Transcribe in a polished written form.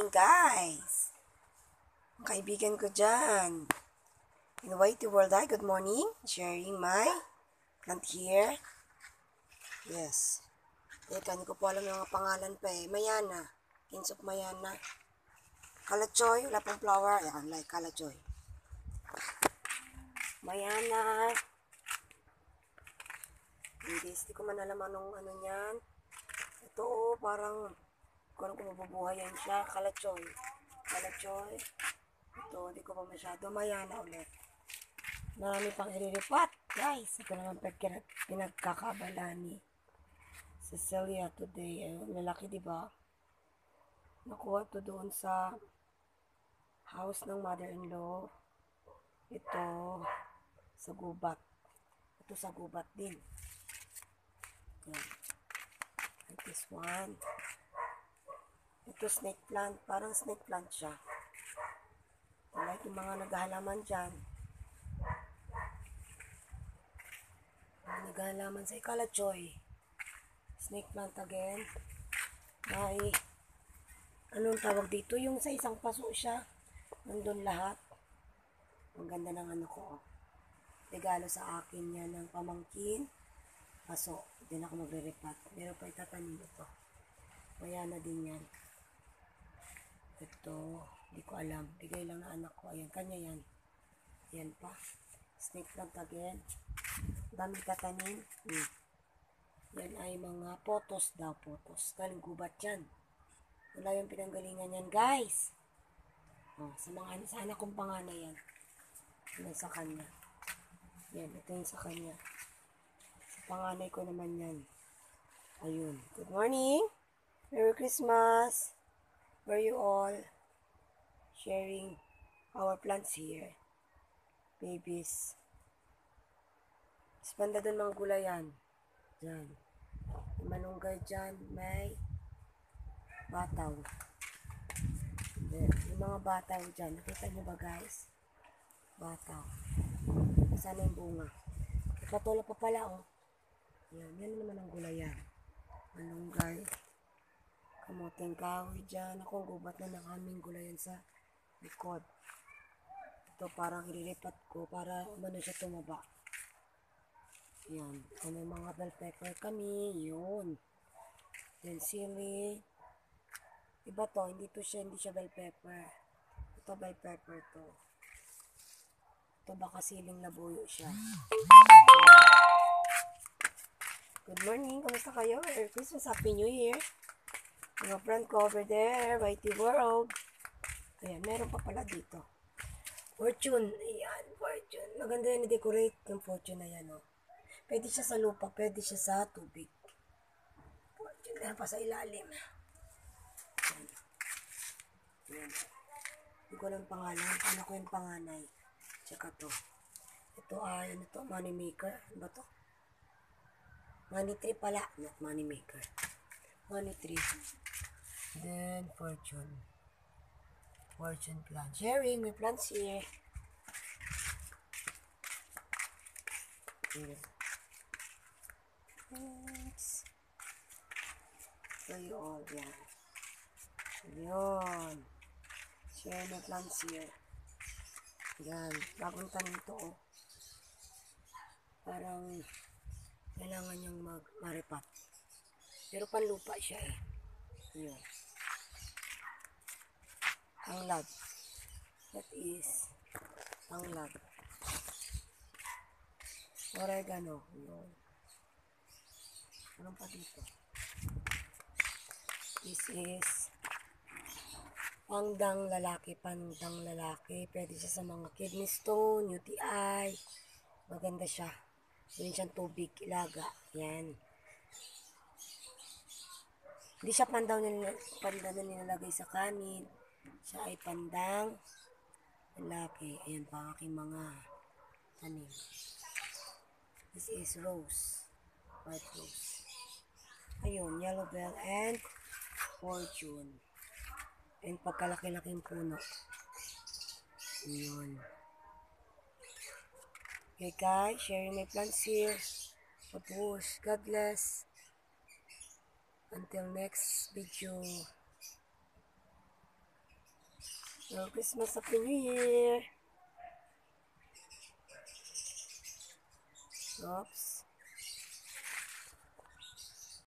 guys. Ang kaibigan ko dyan. In Whitey World, hi, good morning. Sharing my plant here. Yes. Teka, hindi ko po alam yung mga pangalan pa eh. Mayana. Kings of Mayana. Kalachoy, wala pang flower. Ayan, like Kalachoy. Mayana. Hindi ko man alam anong ano yan. Ito oh, parang kung mabubuhay yan siya. Kalachoy. Kalachoy. Ito, hindi ko pa masyado. Mayana ulit. Marami pang iriripat. Guys, ito naman pinagkakabala ni Cecilia today. Ayun, lalaki diba? Nakuha to doon sa house ng mother-in-law. Ito, sa gubat. Ito sa gubat din. Yan. Like this one. Ito snake plant. Parang snake plant siya. Like yung mga naghahalaman dyan. Naghahalaman sa Kalachoy. Snake plant again. Ay, anong tawag dito? Yung sa isang paso siya. Nandun lahat. Ang ganda ng ano ko. Regalo sa akin yan ng pamangkin. Paso. Hindi na ako magre-repat. Meron pa itatanim ito. Mayana din yan. Ito. Hindi ko alam. Bigay lang na anak ko. Ayan. Kanya yan. Ayan pa. Snake plant again. Dami tatanim. Yan ay mga potos daw. Potos. Galing gubat yan. Wala yung pinanggalingan yan, guys. Oh, sa anak kong panganay yan. Yan sa kanya. Yan, ito yung sa kanya. Sa panganay ko naman yan. Ayun. Good morning. Merry Christmas. Where you all sharing our plants here. Babies. Banda doon mga gulayan. Diyan. May malunggay dyan. May bataw. Yung mga bataw dyan. Nakita nyo ba guys? Bataw. Sana yung bunga. Patola pa pala oh. Yan. Yan naman ang gulayan. Malunggay. Kamuting kahoy dyan. Ako gubat na ng aming gulayan sa likod. Ito parang ililipat ko para umano siya tumaba. Yan. Kung may mga bell pepper kami, yun. Then sili. Iba to, hindi siya bell pepper. Ito bell pepper to. Ito baka siling labuyo siya. Good morning, kamusta kayo? Merry Christmas, Happy New Year. Mga friend ko over there, Whitey World. Ayan, meron pa pala dito. Fortune. Ayan, fortune. Maganda yan i-decorate yung fortune na yan, oh. Pwede siya sa lupa, pwede siya sa tubig. Fortune na pa sa ilalim. Ayan. Ayan. Hindi ko lang pangalan. Ano ko yung panganay? Tsaka to. Ito ay, ano to? Money maker. Ano ba to? Money tree pala. Not money maker. Money tree. Then, fortune. Fortune plant. Sharing, may plants here. Here. Thanks. So you all, yan. Yun. Share my plants here. Yan. Bagong tanim to, oh. Parang kailangan niyang maripat. Pero panlupa siya, eh. Yun. Tanglad. That is tanglad. Oregano. Yun. Anong pa dito? This is pandang lalaki. Pandang lalaki. Pwede siya sa mga kidney stone, UTI. Maganda siya. Yun siyang tubig, ilaga. Yan. Hindi siya pandang na nilalagay sa kanin. Siya ay pandang lalaki. Ayan pa aking mga tanim. This is rose. White rose. Ayun, yellow bell and fortune. And pagkalaki-laking puno. Ayun. Okay guys, sharing my plants here. Tapos, God bless. Until next video. Merry Christmas, Happy New Year. Oops.